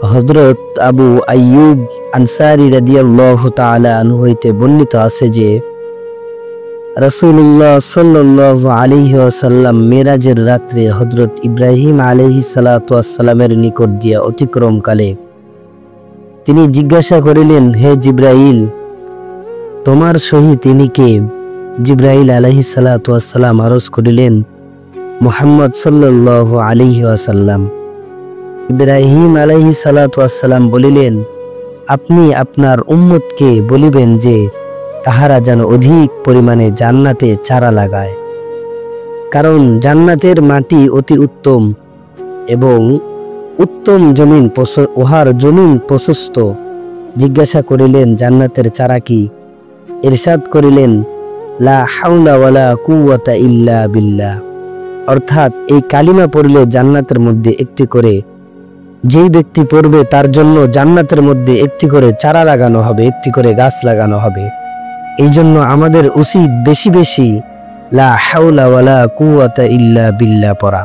হযরত আবু আইয়ুব আনসারী রাদিয়াল্লাহু তাআলা আনহু হইতে বর্ণিত আছে যে রাসূলুল্লাহ সাল্লাল্লাহু আলাইহি ওয়াসাল্লাম মেরাজের রাত্রে হযরত ইব্রাহিম আলাইহিস সালাতু ওয়াস সালামের নিকট দিয়া অতিক্রমকালে তিনি জিজ্ঞাসা করিলেন, হে জিবরাইল, তোমার সহিত ইনি কে? জিবরাইল আলাইহিস সালাতু ওয়াস সালাম আরজ করিলেন, মুহাম্মদ সাল্লাল্লাহু আলাইহি ওয়াসাল্লাম। ইব্রাহিম আলাইহিস সালাতু ওয়াস সালাম বলিলেন, আপনি আপনার উম্মতকে বলিবেন যে তাহারা যেন অধিক পরিমাণে জান্নাতে চারা লাগায়, কারণ জান্নাতের মাটি অতি উত্তম এবং উত্তম জমিন উহার জমিন প্রশস্ত। জিজ্ঞাসা করিলেন, জান্নাতের চারা কি? ইরশাদ করিলেন, লা হাওলা ওয়ালা কুওয়াতা ইল্লা বিল্লাহ, অর্থাৎ এই কালিমা পড়লে জান্নাতের মধ্যে একটি করে, যেই ব্যক্তি পড়বে তার জন্য জান্নাতের মধ্যে একটি করে চারা লাগানো হবে, একটি করে গাছ লাগানো হবে। এই জন্য আমাদের উচিত বেশি বেশি লা হাওলা ওয়ালা কুওয়াতা ইল্লা বিল্লাহ পড়া।